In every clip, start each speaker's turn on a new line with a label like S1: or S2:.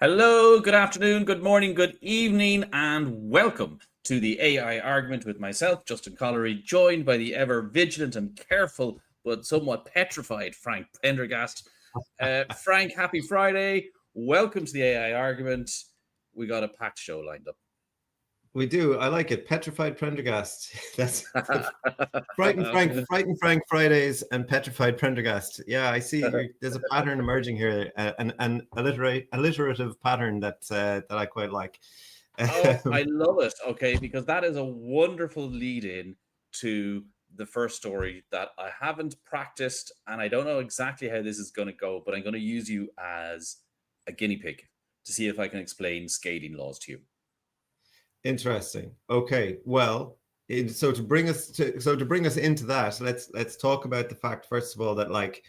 S1: Hello, good afternoon, good morning, good evening, and welcome to the AI argument with myself, Justin Collery, joined by the ever vigilant and careful but somewhat petrified Frank Pendergast. Frank, happy Friday. Welcome to the AI argument. We got a packed show lined up.
S2: We do. I like it. Petrified Prendergast. That's Frightened Frank Fridays and Petrified Prendergast. Yeah, I see. There's a pattern emerging here, an alliterative pattern that I quite like.
S1: Oh, I love it. Okay, because that is a wonderful lead in to the first story that I haven't practiced, and I don't know exactly how this is going to go, but I'm going to use you as a guinea pig to see if I can explain scaling laws to you.
S2: Interesting. Okay. Well, so to bring us into that, let's talk about the fact first of all that like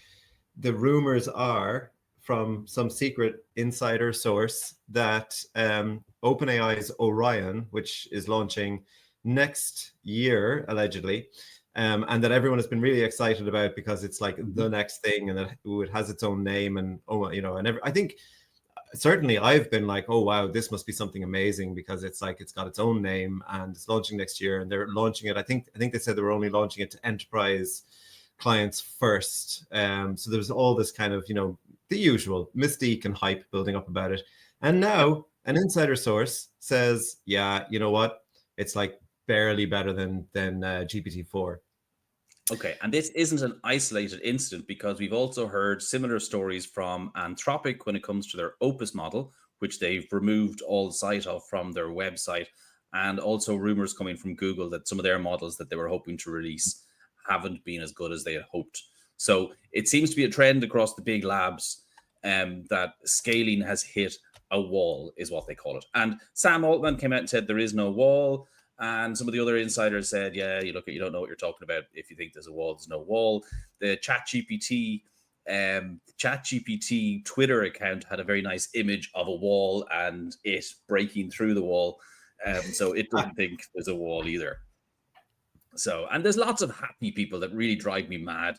S2: the rumors are from some secret insider source that OpenAI's Orion, which is launching next year allegedly, and that everyone has been really excited about because it's like the next thing and that it has its own name and I think certainly I've been like, oh wow, this must be something amazing because it's like it's got its own name and it's launching next year and they're launching it. I think they said they were only launching it to enterprise clients first. So there's all this kind of, the usual mystique and hype building up about it. And now an insider source says, yeah, you know what? It's like barely better than GPT-4.
S1: Okay, and this isn't an isolated incident because we've also heard similar stories from Anthropic when it comes to their Opus model, which they've removed all the sight of from their website, and also rumors coming from Google that some of their models that they were hoping to release haven't been as good as they had hoped. So it seems to be a trend across the big labs that scaling has hit a wall, is what they call it. And Sam Altman came out and said there is no wall. And some of the other insiders said, yeah, you don't know what you're talking about. If you think there's a wall, there's no wall. The ChatGPT Twitter account had a very nice image of a wall and it breaking through the wall. So it doesn't think there's a wall either. So, and there's lots of happy people that really drive me mad.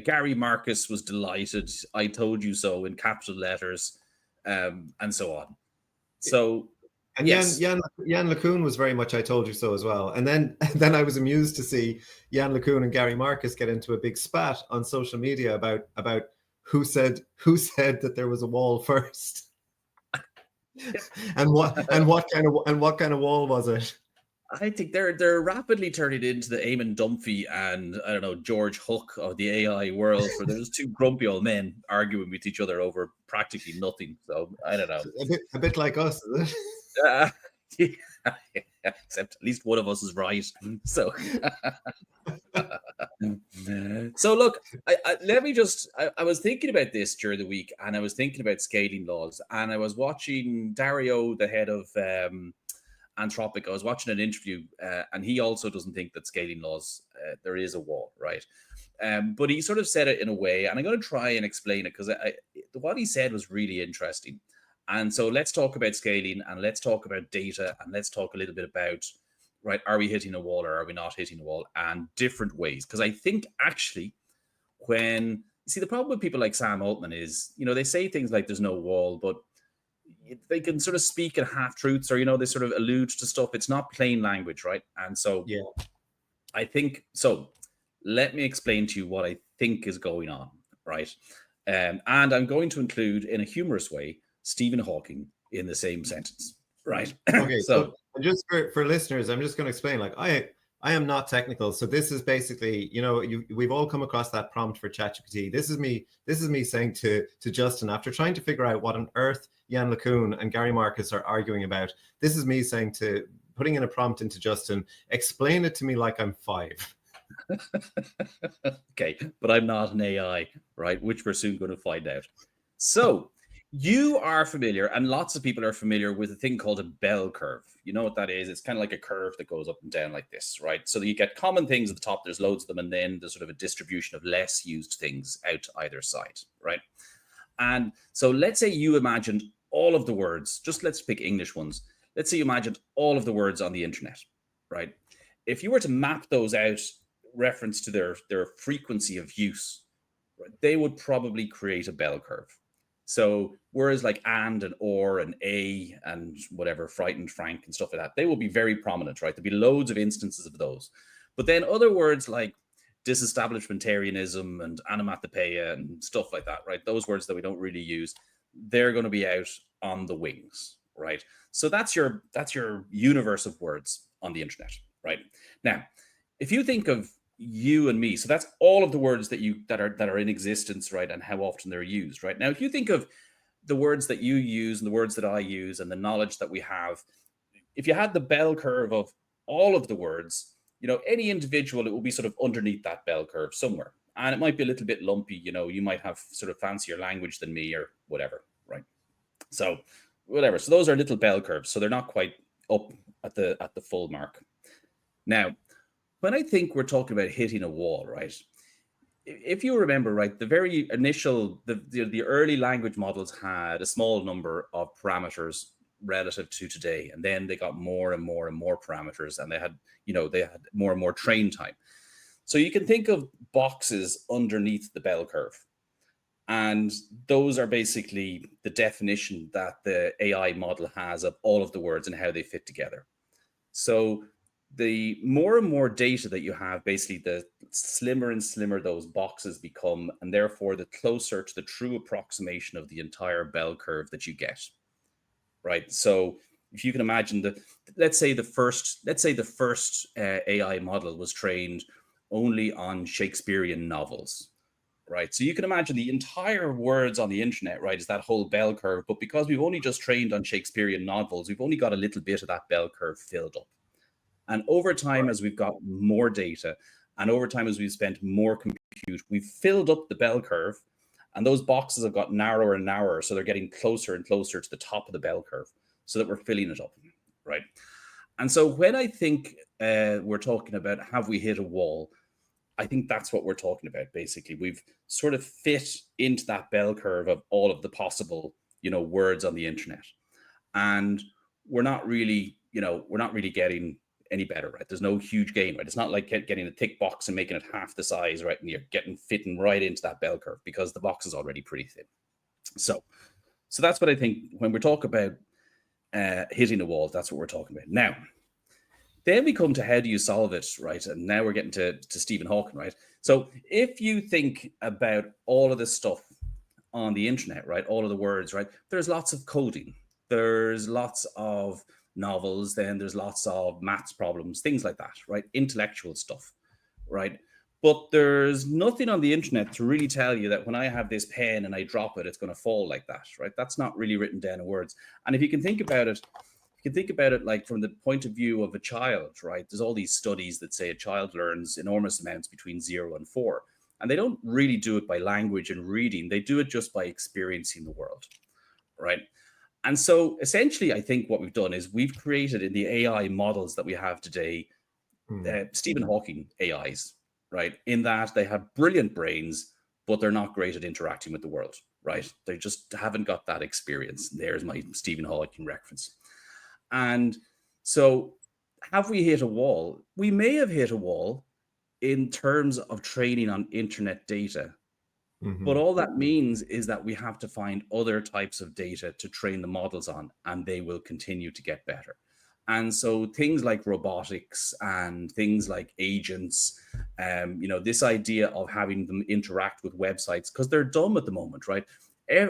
S1: Gary Marcus was delighted. I told you so in capital letters, and so on. So,
S2: and
S1: yes.
S2: Yann LeCun was very much I told you so as well. And then I was amused to see Yann LeCun and Gary Marcus get into a big spat on social media about who said that there was a wall first. and what kind of wall was it?
S1: I think they're rapidly turning into the Eamon Dunphy and I don't know George Hook of the AI world, where there's two grumpy old men arguing with each other over practically nothing. So I don't know.
S2: A bit like us, is
S1: it? Yeah, except at least one of us is right. So, so look, I was thinking about this during the week, and I was thinking about scaling laws, and I was watching Dario, the head of Anthropic. I was watching an interview, and he also doesn't think that scaling laws there is a wall, right? But he sort of said it in a way, and I'm going to try and explain it because what he said was really interesting. And so let's talk about scaling, and let's talk about data, and let's talk a little bit about, right, are we hitting a wall or are we not hitting a wall, and different ways. Because I think actually, when you see the problem with people like Sam Altman is, they say things like there's no wall, but they can sort of speak in half truths, or they sort of allude to stuff. It's not plain language, right? And so
S2: yeah,
S1: I think so. Let me explain to you what I think is going on, right? And I'm going to include, in a humorous way, Stephen Hawking in the same sentence, right?
S2: Okay, so just for listeners, I'm just going to explain. Like I am not technical, so this is basically, we've all come across that prompt for ChatGPT. This is me saying to Justin, after trying to figure out what on earth Yann LeCun and Gary Marcus are arguing about. This is me saying putting in a prompt into Justin, explain it to me like I'm 5.
S1: Okay, but I'm not an AI, right? Which we're soon going to find out. So you are familiar, and lots of people are familiar with a thing called a bell curve. You know what that is? It's kind of like a curve that goes up and down like this, right? So you get common things at the top, there's loads of them, and then there's sort of a distribution of less used things out to either side, right? And so let's say you imagined all of the words, just let's pick English ones. Let's say you imagined all of the words on the internet, right? If you were to map those out reference to their frequency of use, right, they would probably create a bell curve. So words like and or and a and whatever, frightened, frank, and stuff like that, they will be very prominent, right? There'll be loads of instances of those. But then other words like disestablishmentarianism and onomatopoeia and stuff like that, right? Those words that we don't really use, they're going to be out on the wings, right? So that's your universe of words on the internet, right? Now, if you think of you and me, so that's all of the words that are in existence, right, and how often they're used, right? Now, if you think of the words that you use and the words that I use and the knowledge that we have, if you had the bell curve of all of the words, any individual, it will be sort of underneath that bell curve somewhere. And it might be a little bit lumpy, you might have sort of fancier language than me or whatever, right? So whatever. So those are little bell curves. So they're not quite up at the full mark. Now, when I think we're talking about hitting a wall, right? If you remember, right, the very initial, the early language models had a small number of parameters relative to today, and then they got more and more and more parameters, and they had more and more train time. So you can think of boxes underneath the bell curve, and those are basically the definition that the AI model has of all of the words and how they fit together. So the more and more data that you have, basically the slimmer and slimmer those boxes become, and therefore the closer to the true approximation of the entire bell curve that you get, right? So if you can imagine let's say the first AI model was trained only on Shakespearean novels, right? So you can imagine the entire words on the internet, right, is that whole bell curve. But because we've only just trained on Shakespearean novels, we've only got a little bit of that bell curve filled up. And over time, as we've got more data, and over time as we've spent more compute, we've filled up the bell curve, and those boxes have got narrower and narrower. So they're getting closer and closer to the top of the bell curve so that we're filling it up, right? And so when I think we're talking about have we hit a wall, I think that's what we're talking about. Basically, we've sort of fit into that bell curve of all of the possible, words on the internet, and we're not really getting any better, right? There's no huge gain, right? It's not like getting a thick box and making it half the size, right? And you're fitting right into that bell curve because the box is already pretty thin. So that's what I think when we talk about hitting the wall. That's what we're talking about. Now, then we come to how do you solve it, right? And now we're getting to Stephen Hawking, right? So if you think about all of this stuff on the internet, right, all of the words, right, there's lots of coding, there's lots of novels, then there's lots of maths problems, things like that, right? Intellectual stuff, right? But there's nothing on the internet to really tell you that when I have this pen and I drop it, it's going to fall like that, right? That's not really written down in words. And if you can think about it, like from the point of view of a child, right? There's all these studies that say a child learns enormous amounts between 0 and 4. And they don't really do it by language and reading. They do it just by experiencing the world, right? And so essentially, I think what we've done is we've created in the AI models that we have today, Stephen Hawking AIs, right? In that they have brilliant brains, but they're not great at interacting with the world, right? They just haven't got that experience. There's my Stephen Hawking reference. And so have we hit a wall? We may have hit a wall in terms of training on internet data. But all that means is that we have to find other types of data to train the models on, and they will continue to get better. And so things like robotics and things like agents, this idea of having them interact with websites, because they're dumb at the moment, right?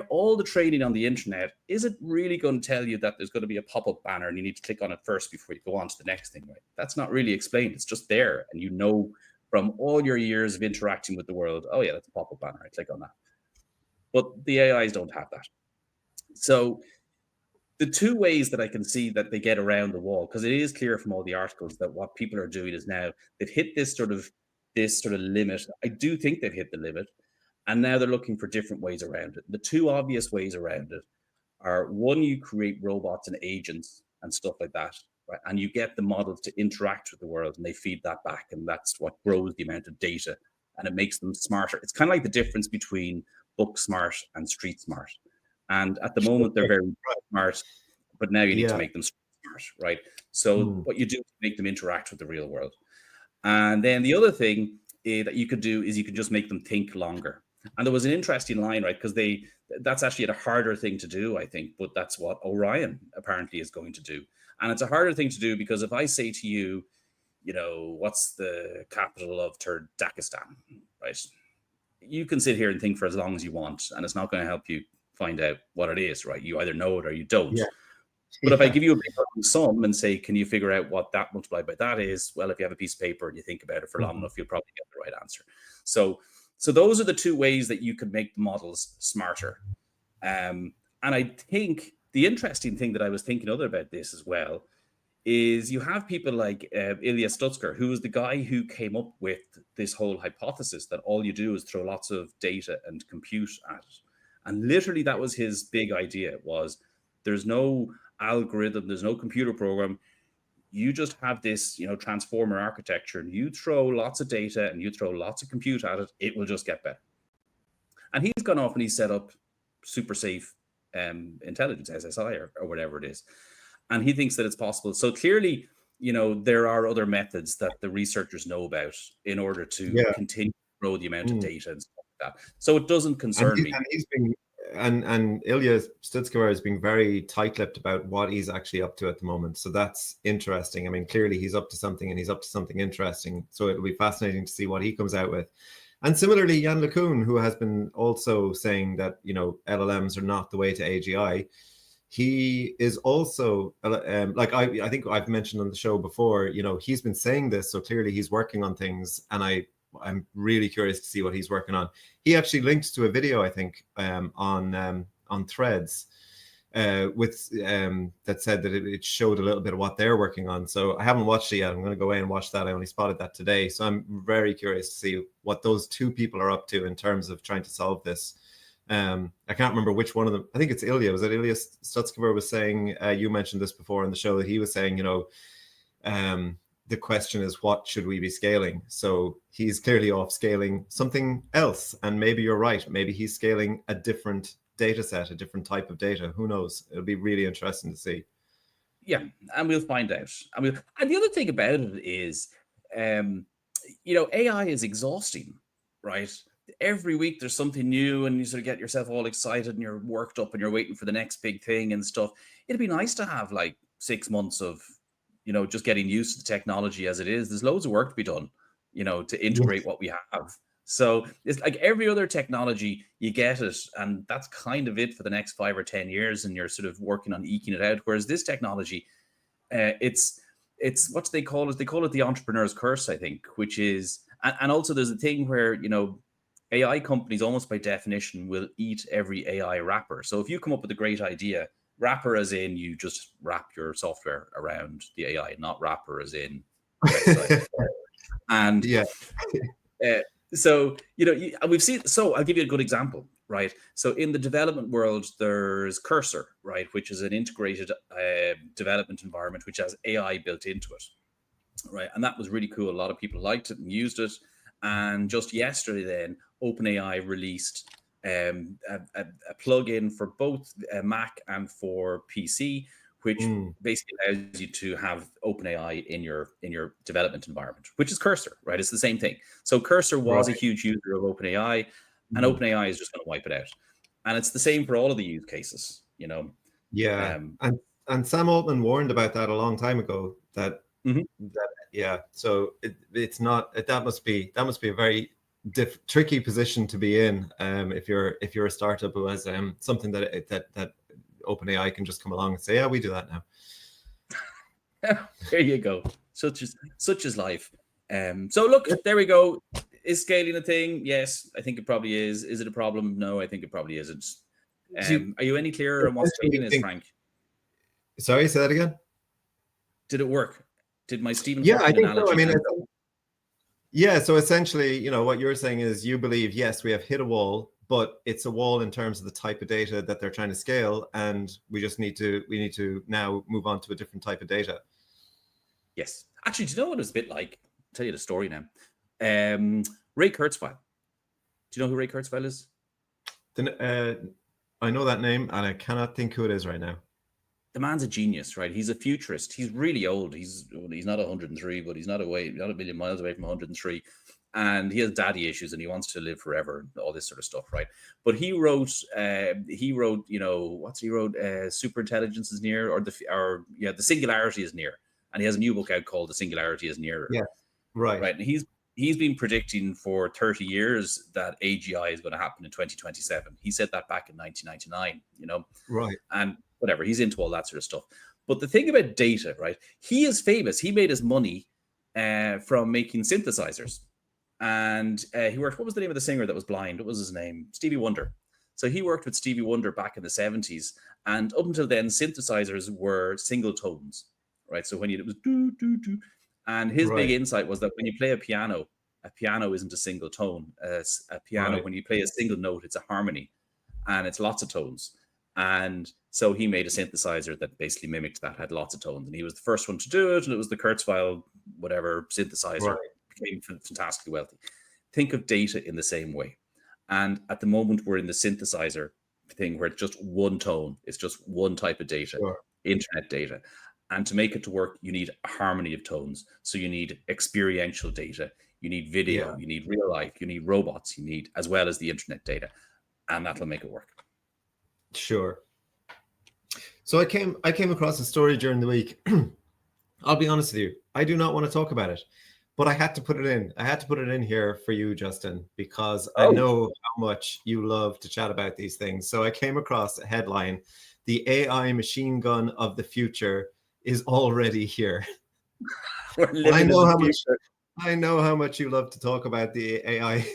S1: All the training on the internet isn't really going to tell you that there's going to be a pop-up banner and you need to click on it first before you go on to the next thing, right? That's not really explained. It's just there, and from all your years of interacting with the world, oh yeah, that's a pop-up banner, I click on that. But the AIs don't have that. So the two ways that I can see that they get around the wall, because it is clear from all the articles that what people are doing is now they've hit this sort of limit. I do think they've hit the limit, and now they're looking for different ways around it. The two obvious ways around it are, one, you create robots and agents and stuff like that, right? And you get the models to interact with the world and they feed that back, and that's what grows the amount of data and it makes them smarter. It's kind of like the difference between book smart and street smart. And at the moment they're very smart, but now you need to make them smart, right? So what you do to make them interact with the real world. And then the other thing that you could do is you can just make them think longer. And there was an interesting line, right? Because that's actually a harder thing to do, I think, but that's what Orion apparently is going to do. And it's a harder thing to do because if I say to you, what's the capital of Turkmenistan, right? You can sit here and think for as long as you want, and it's not going to help you find out what it is, right? You either know it or you don't.
S2: Yeah.
S1: But if I give you a big sum and say, can you figure out what that multiplied by that is? Well, if you have a piece of paper and you think about it for long enough, you'll probably get the right answer. So those are the two ways that you can make the models smarter. And I think the interesting thing that I was thinking about this as well is you have people like Ilya Stutzker, who was the guy who came up with this whole hypothesis that all you do is throw lots of data and compute at it. And literally that was his big idea, was there's no algorithm, there's no computer program. You just have this, transformer architecture, and you throw lots of data and you throw lots of compute at it, it will just get better. And he's gone off and he's set up super safe intelligence, SSI or whatever it is. And he thinks that it's possible. So clearly, there are other methods that the researchers know about in order to continue to grow the amount of data and stuff like that. So it doesn't concern me.
S2: And he's been, and Ilya Stutzker is being very tight-lipped about what he's actually up to at the moment. So that's interesting. I mean, clearly he's up to something, and he's up to something interesting. So it'll be fascinating to see what he comes out with. And similarly, Yann LeCun, who has been also saying that, LLMs are not the way to AGI. He is also I think I've mentioned on the show before, he's been saying this, so clearly he's working on things, and I'm really curious to see what he's working on. He actually linked to a video, I think, on Threads with that said that it showed a little bit of what they're working on. So I haven't watched it yet. I'm going to go away and watch that. I only spotted that today, so I'm very curious to see what those two people are up to in terms of trying to solve this. I can't remember which one of them. I think it's Ilya. Was it Ilya Stutzker was saying? You mentioned this before in the show, that he was saying, the question is, what should we be scaling? So he's clearly off scaling something else. And maybe you're right. Maybe he's scaling a different data set, a different type of data. Who knows? It'll be really interesting to see.
S1: Yeah, and we'll find out. And the other thing about it is, AI is exhausting, right? Every week there's something new, and you sort of get yourself all excited and you're worked up and you're waiting for the next big thing and stuff. It'd be nice to have like 6 months of, just getting used to the technology as it is. There's loads of work to be done, to integrate what we have. So it's like every other technology, you get it, and that's kind of it for the next 5 or 10 years, and you're sort of working on eking it out. Whereas this technology, it's what they call it. They call it the entrepreneur's curse, I think, which is, and also there's a thing where, AI companies almost by definition will eat every AI wrapper. So if you come up with a great idea, wrapper as in you just wrap your software around the AI, not wrapper as in and so we've seen. So I'll give you a good example, right? So in the development world, there's Cursor, right, which is an integrated development environment which has AI built into it, right? And that was really cool. A lot of people liked it and used it. And just yesterday, then OpenAI released a plugin for both Mac and for PC, which basically allows you to have OpenAI in your development environment, which is Cursor, right? It's the same thing. So Cursor was a huge user of OpenAI, and OpenAI is just going to wipe it out. And it's the same for all of the use cases,
S2: Yeah, and Sam Altman warned about that a long time ago. So it's not. That must be a very tricky position to be in if you're a startup who has something that OpenAI can just come along and say, yeah, we do that now.
S1: There you go. Such is life. So look, there we go. Is scaling a thing? Yes, I think it probably is. Is it a problem? No, I think it probably isn't. Are you any clearer on what scaling is, Frank?
S2: Sorry, say that again.
S1: Did it work? Did my Stephen?
S2: Yeah, I think so. I mean, yeah. So essentially, what you're saying is you believe, yes, we have hit a wall, but it's a wall in terms of the type of data that they're trying to scale, and we need to now move on to a different type of data.
S1: Yes. Actually, do you know what it's a bit like? I'll tell you the story now. Ray Kurzweil. Do you know who Ray Kurzweil is?
S2: I know that name, and I cannot think who it is right now.
S1: The man's a genius, right? He's a futurist. He's really old. He's not 103, but he's not a million miles away from 103. and he has daddy issues and he wants to live forever and all this sort of stuff, right? But he wrote, you know, what's he wrote? Super intelligence is near, or the singularity is near, and he has a new book out called The Singularity is Nearer.
S2: Yeah, right.
S1: And he's been predicting for 30 years that AGI is going to happen in 2027. He said that back in 1999, you know,
S2: right?
S1: And whatever, he's into all that sort of stuff. But the thing about data, right? He is famous. He made his money from making synthesizers. And he worked, what was the name of the singer that was blind? What was his name? Stevie Wonder. So he worked with Stevie Wonder back in the 70s. And up until then, synthesizers were single tones, right? So when it was do, do, do. And his big insight was that when you play a piano isn't a single tone. A piano, when you play a single note, it's a harmony. And it's lots of tones. And so he made a synthesizer that basically mimicked that, had lots of tones. And he was the first one to do it. And it was the Kurzweil, whatever, synthesizer. Became fantastically wealthy. Think of data in the same way. And at the moment, we're in the synthesizer thing where it's just one tone. It's just one type of data, internet data. And to make it to work, you need a harmony of tones. So you need experiential data. You need video. You need real life. You need robots. You need, as well as the internet data. And that'll make it work.
S2: Sure. So I came across a story during the week. I'll be honest with you. I do not want to talk about it. But I had to put it in. I had to put it in here for you, Justin, because I know how much you love to chat about these things. So I came across a headline: "The AI machine gun of the future is already here." I know how much you love to talk about the AI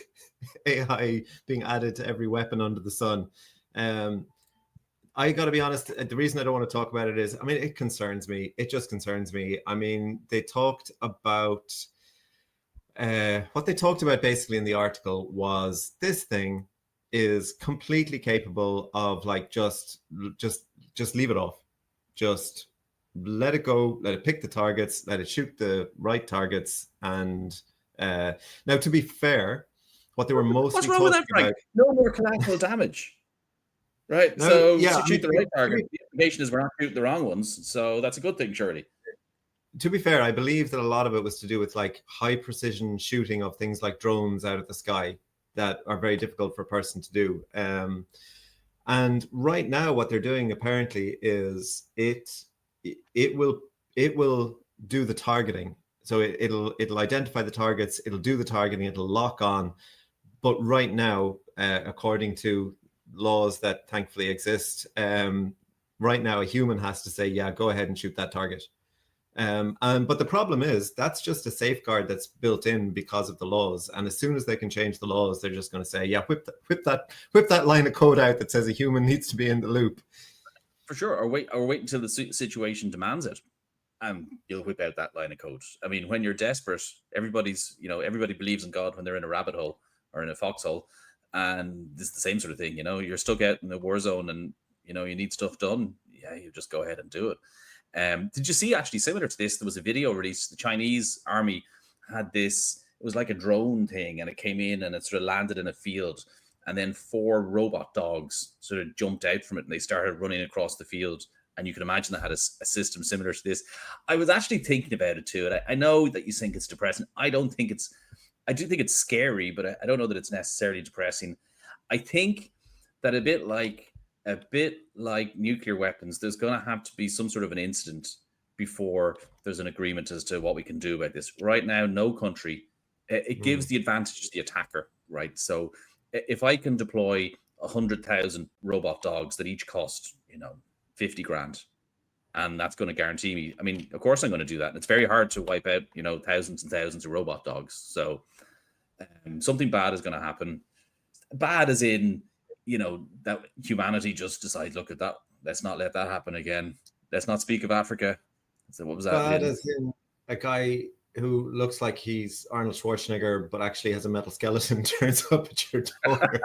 S2: being added to every weapon under the sun. I got to be honest, the reason I don't want to talk about it is, I mean, it concerns me. It just concerns me. I mean, they talked about... what they talked about basically in the article was this thing is completely capable of like just leave it off, just let it go, let it pick the targets, let it shoot the right targets. And now, to be fair, what they were mostly
S1: what's wrong with that, Frank? No more collateral damage, right? No, so shoot the right target. The implication is we're not shooting the wrong ones, so that's a good thing, surely.
S2: To be fair, I believe that a lot of it was to do with like high precision shooting of things like drones out of the sky that are very difficult for a person to do. And right now, what they're doing apparently is it will do the targeting. So it'll identify the targets, it'll do the targeting, it'll lock on. But right now, according to laws that thankfully exist, right now a human has to say, yeah, go ahead and shoot that target. But the problem is that's just a safeguard that's built in because of the laws. And as soon as they can change the laws, they're just going to say, yeah, whip that line of code out that says a human needs to be in the loop.
S1: For sure. Or wait until the situation demands it. And you'll whip out that line of code. I mean, when you're desperate, everybody believes in God when they're in a rabbit hole or in a foxhole. And this is the same sort of thing, you're stuck out in the war zone and, you need stuff done. Yeah, you just go ahead and do it. Did you see, actually, similar to this, there was a video released. The Chinese army had this, it was like a drone thing, and it came in and it sort of landed in a field, and then 4 robot dogs sort of jumped out from it and they started running across the field. And you can imagine they had a system similar to this. I was actually thinking about it too. And I know that you think it's depressing. I do think it's scary, but I don't know that it's necessarily depressing. I think that a bit like nuclear weapons, there's going to have to be some sort of an incident before there's an agreement as to what we can do about this. Right now, no country, it gives the advantage to the attacker, right? So if I can deploy 100,000 robot dogs that each cost, 50 grand, and that's going to guarantee me, I mean, of course I'm going to do that. And it's very hard to wipe out, thousands and thousands of robot dogs. So something bad is going to happen. Bad as in, that humanity just decides, look at that, let's not let that happen again. Let's not speak of Africa. So what was that?
S2: Bad as in a guy who looks like he's Arnold Schwarzenegger, but actually has a metal skeleton turns up at your door.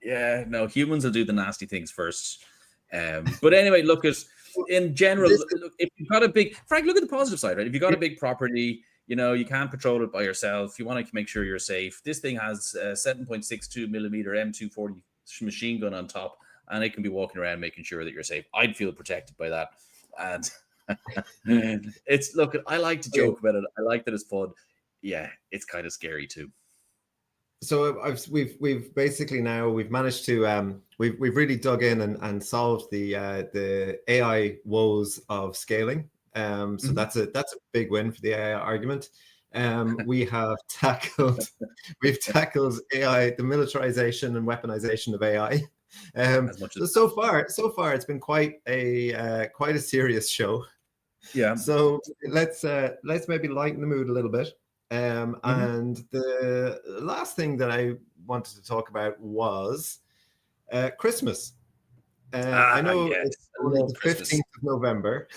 S1: Yeah, no, humans will do the nasty things first. But anyway, in general, look, if you've got a big, Frank, look at the positive side, right? If you've got a big property, you can't patrol it by yourself. You want to make sure you're safe. This thing has a 7.62 millimeter M240 machine gun on top, and it can be walking around making sure that you're safe. I'd feel protected by that. And I like to joke about it. I like that it's fun. yeah, it's kind of scary too.
S2: So we've basically now we've managed to we've really dug in and solved the AI woes of scaling. So that's a big win for the AI argument. We've tackled AI, the militarization and weaponization of AI.
S1: As much as
S2: So far it's been quite a serious show.
S1: yeah.
S2: So let's maybe lighten the mood a little bit. And the last thing that I wanted to talk about was Christmas. I know
S1: Yes,
S2: it's
S1: I
S2: only
S1: love
S2: the
S1: Christmas.
S2: 15th of November.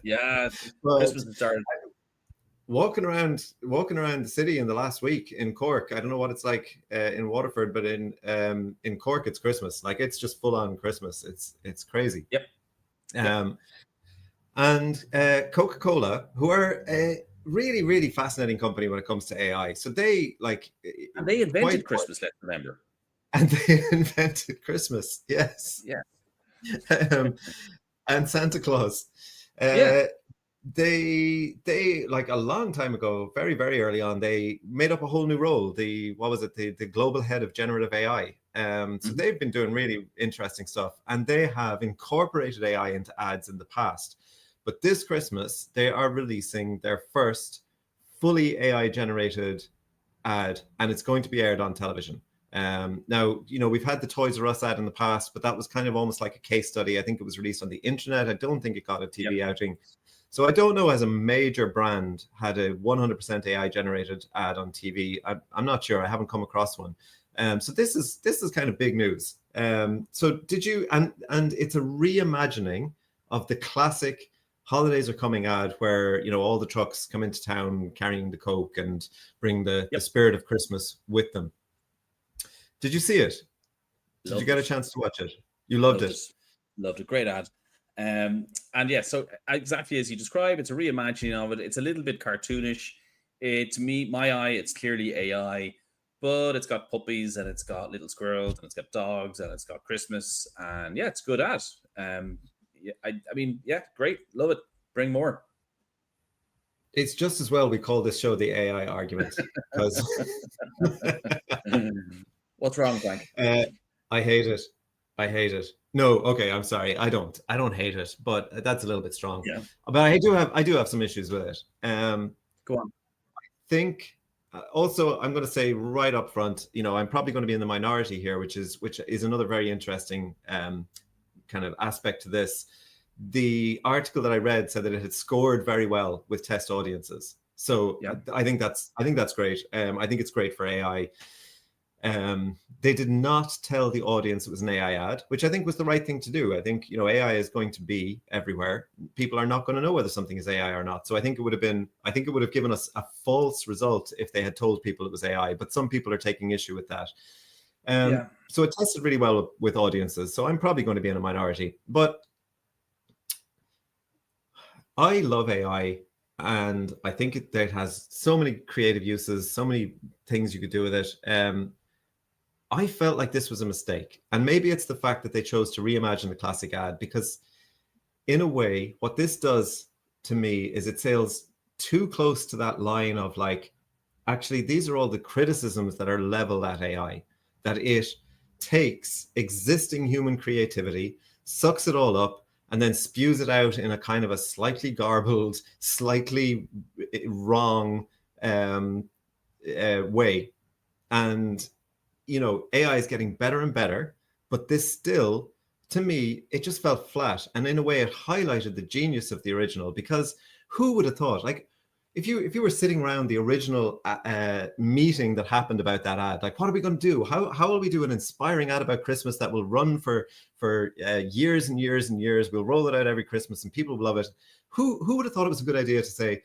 S1: Yeah,
S2: but
S1: Christmas has started.
S2: walking around the city in the last week in Cork, I don't know what it's like in Waterford, but in Cork it's Christmas. Like, it's just full on Christmas. It's crazy.
S1: Yep.
S2: And Coca-Cola, who are a really, really fascinating company when it comes to AI. So they
S1: And they invented Christmas, let's remember.
S2: And they invented Christmas, yes.
S1: Yeah.
S2: And Santa Claus.
S1: Yeah.
S2: They like a long time ago, very, very early on, they made up a whole new role. The global head of generative AI. So they've been doing really interesting stuff, and they have incorporated AI into ads in the past. But this Christmas, they are releasing their first fully AI generated ad, and it's going to be aired on television. Now, we've had the Toys R Us ad in the past, but that was kind of almost like a case study. I think it was released on the internet. I don't think it got a TV outing. So I don't know, as a major brand had a 100% AI generated ad on TV. I'm not sure. I haven't come across one. So this is kind of big news. So did you, and it's a reimagining of the classic holidays are coming ad where, all the trucks come into town carrying the Coke and bring the spirit of Christmas with them. Did you see it? Did you get a chance to watch it? You loved it.
S1: Loved it. Great ad. And yeah, so exactly as you describe, it's a reimagining of it. It's a little bit cartoonish. My eye, it's clearly AI, but it's got puppies and it's got little squirrels and it's got dogs and it's got Christmas, and yeah, it's a good ad. Yeah, I mean, yeah, great, love it. Bring more.
S2: It's just as well we call this show the AI argument, because
S1: what's wrong, Frank?
S2: I hate it. No, okay, I'm sorry. I don't hate it, but that's a little bit strong.
S1: Yeah.
S2: But I do have some issues with it.
S1: Go on.
S2: I think also, I'm going to say right up front, I'm probably going to be in the minority here, which is another very interesting kind of aspect to this. The article that I read said that it had scored very well with test audiences. So I think that's great. I think it's great for AI. They did not tell the audience it was an AI ad, which I think was the right thing to do. I think, AI is going to be everywhere. People are not going to know whether something is AI or not. So I think it would have given us a false result if they had told people it was AI, but some people are taking issue with that. So it tested really well with audiences. So I'm probably going to be in a minority, but I love AI, and I think it has so many creative uses, so many things you could do with it. I felt like this was a mistake. And maybe it's the fact that they chose to reimagine the classic ad, because in a way, what this does to me is it sails too close to that line of like, actually, these are all the criticisms that are leveled at AI, that it takes existing human creativity, sucks it all up, and then spews it out in a kind of a slightly garbled, slightly wrong way. And AI is getting better and better, but this still, to me, it just felt flat. And in a way, it highlighted the genius of the original, because who would have thought, like, if you were sitting around the original meeting that happened about that ad, like, what are we going to do? How will we do an inspiring ad about Christmas that will run for years and years and years? We'll roll it out every Christmas and people will love it. Who would have thought it was a good idea to say,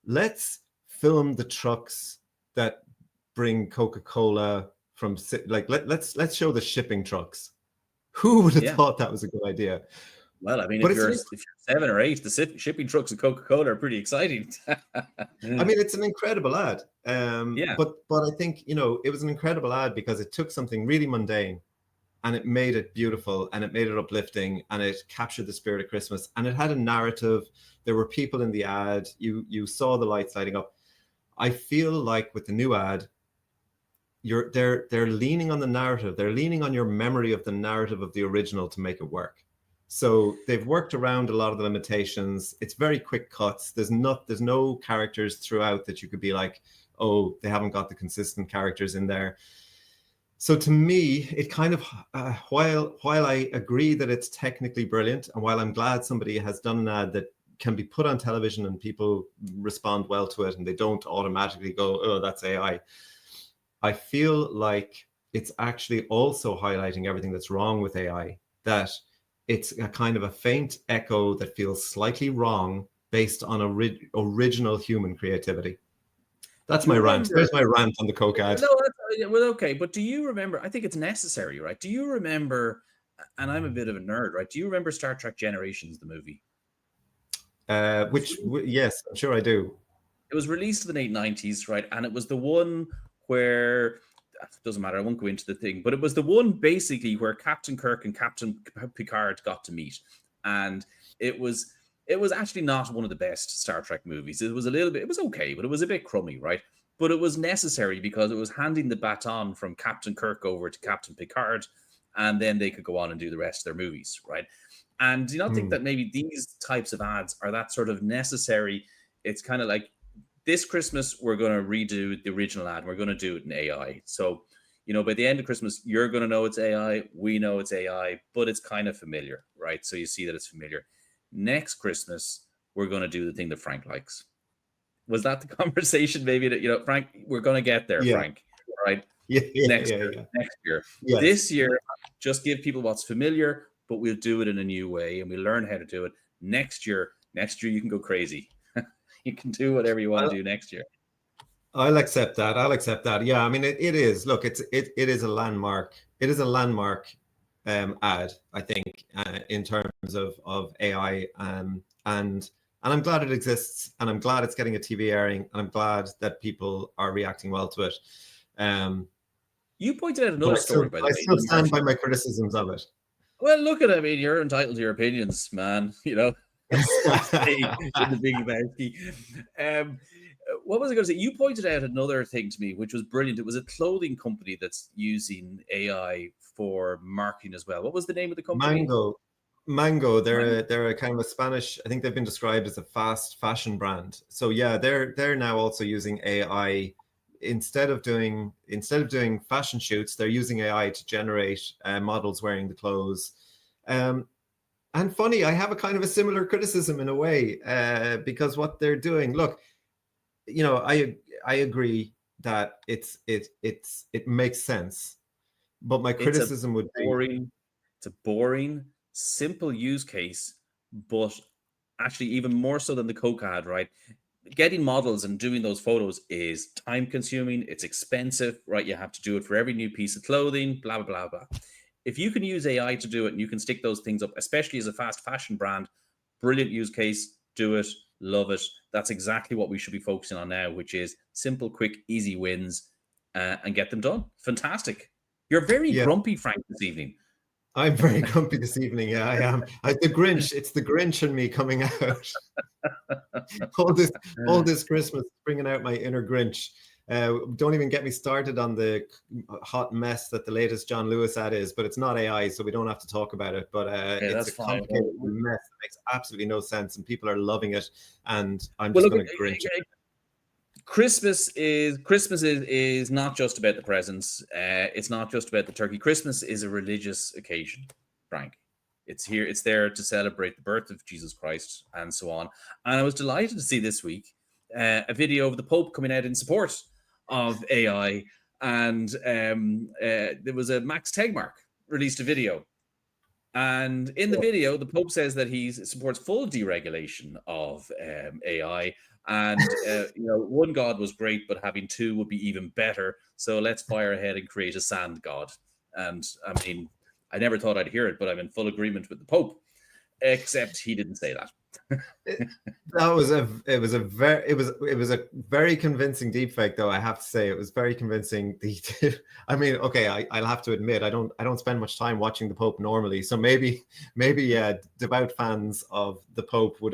S2: let's film the trucks that bring Coca-Cola from, like, let's show the shipping trucks. Who would have thought that was a good idea?
S1: Well, I mean, if you're 7 or 8, the shipping trucks of Coca-Cola are pretty exciting.
S2: I mean, it's an incredible ad. But I think, it was an incredible ad because it took something really mundane and it made it beautiful and it made it uplifting and it captured the spirit of Christmas and it had a narrative. There were people in the ad. You saw the lights lighting up. I feel like with the new ad, they're leaning on the narrative. They're leaning on your memory of the narrative of the original to make it work. So they've worked around a lot of the limitations. It's very quick cuts. There's no characters throughout that you could be like, oh, they haven't got the consistent characters in there. So to me, it kind of while I agree that it's technically brilliant, and while I'm glad somebody has done an ad that can be put on television and people respond well to it and they don't automatically go, oh, that's AI. I feel like it's actually also highlighting everything that's wrong with AI, that it's a kind of a faint echo that feels slightly wrong based on original human creativity. That's my rant. There's my rant on the Coke ad.
S1: No, well, okay, but do you remember? I think it's necessary, right? Do you remember? And I'm a bit of a nerd, right? Do you remember Star Trek Generations, the movie?
S2: Yes, I'm sure I do.
S1: It was released in the late 90s, right? And it was the one where, it doesn't matter, I won't go into the thing, but it was the one basically where Captain Kirk and Captain Picard got to meet. And it was actually not one of the best Star Trek movies. It was okay, but it was a bit crummy, right? But it was necessary because it was handing the baton from Captain Kirk over to Captain Picard, and then they could go on and do the rest of their movies, right? And do you not think that maybe these types of ads are that sort of necessary? It's kind of like, this Christmas, we're going to redo the original ad. We're going to do it in AI. So, by the end of Christmas, you're going to know it's AI. We know it's AI, but it's kind of familiar, right? So you see that it's familiar. Next Christmas, we're going to do the thing that Frank likes. Was that the conversation? Maybe that, Frank, we're going to get there,
S2: Yeah.
S1: Frank, right?
S2: Next
S1: year.
S2: Yes.
S1: This year, just give people what's familiar, but we'll do it in a new way and we'll learn how to do it. Next year, you can go crazy. You can do whatever you want to do next year.
S2: I'll accept that. Yeah, I mean, it is. Look, it is a landmark. It is a landmark ad, I think, in terms of AI. And I'm glad it exists, and I'm glad it's getting a TV airing, and I'm glad that people are reacting well to it.
S1: You pointed out another story, by the way.
S2: I still stand by my criticisms of it.
S1: Well, look at it. I mean, you're entitled to your opinions, man. In the big Lebowski. What was I going to say? You pointed out another thing to me, which was brilliant. It was a clothing company that's using AI for marketing as well. What was the name of the company?
S2: Mango. They're a kind of a Spanish. I think they've been described as a fast fashion brand. So yeah, they're now also using AI instead of doing fashion shoots. They're using AI to generate models wearing the clothes. And funny, I have a kind of a similar criticism in a way, because what they're doing, look, I agree that it makes sense, but my criticism would be
S1: it's a boring, simple use case, but actually even more so than the Coke ad, right? Getting models and doing those photos is time consuming, it's expensive, right? You have to do it for every new piece of clothing, blah, blah, blah, blah. If you can use AI to do it and you can stick those things up, especially as a fast fashion brand, brilliant use case, do it, love it. That's exactly what we should be focusing on now, which is simple, quick, easy wins, and get them done. Fantastic. You're very grumpy, Frank, this evening.
S2: I'm very grumpy this evening. Yeah, I am. The Grinch. It's the Grinch in me coming out. all this Christmas, bringing out my inner Grinch. Don't even get me started on the hot mess that the latest John Lewis ad is, but it's not AI, so we don't have to talk about it. But it's a complicated mess that makes absolutely no sense, and people are loving it. And I'm just going to Grinch it.
S1: Christmas is not just about the presents. It's not just about the turkey. Christmas is a religious occasion, Frank. It's there to celebrate the birth of Jesus Christ and so on. And I was delighted to see this week a video of the Pope coming out in support of AI. And there was a Max Tegmark released a video. And in the video, the Pope says that he supports full deregulation of AI. And, one God was great, but having two would be even better. So let's fire ahead and create a sand God. And I mean, I never thought I'd hear it, but I'm in full agreement with the Pope, except he didn't say that.
S2: That was a very convincing deepfake, though. I have to say, it was very convincing. I mean, okay, I'll have to admit, I don't spend much time watching the Pope normally, so maybe devout fans of the Pope would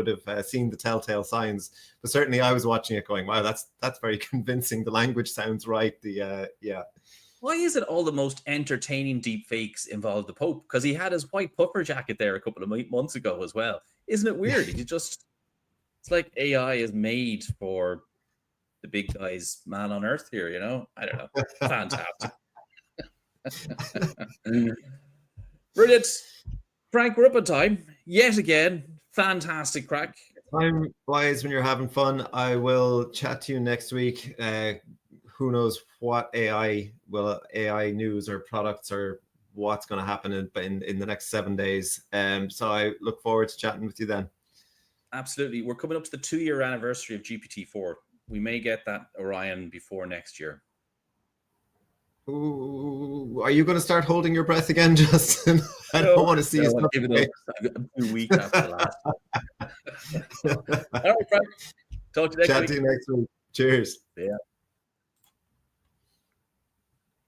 S2: have seen the telltale signs. But certainly, I was watching it, going, "Wow, that's very convincing. The language sounds right." Yeah.
S1: Why is it all the most entertaining deepfakes involve the Pope? Because he had his white puffer jacket there a couple of months ago as well. Isn't it weird? It's like AI is made for the big guy's man on earth here, you know? I don't know. Fantastic. Brilliant. Frank, we're up on time. Yet again, fantastic crack.
S2: Time flies when you're having fun. I will chat to you next week. Who knows what AI news or products or what's going to happen in the next 7 days. So I look forward to chatting with you then.
S1: Absolutely. We're coming up to the 2-year anniversary of GPT-4. We may get that Orion before next year.
S2: Ooh, are you going to start holding your breath again, Justin? I don't want to see you.
S1: Give it up. I'm 2 weeks after the last one. All right, Frank. Talk to you next week.
S2: Chat to you next week. Cheers.
S1: Yeah.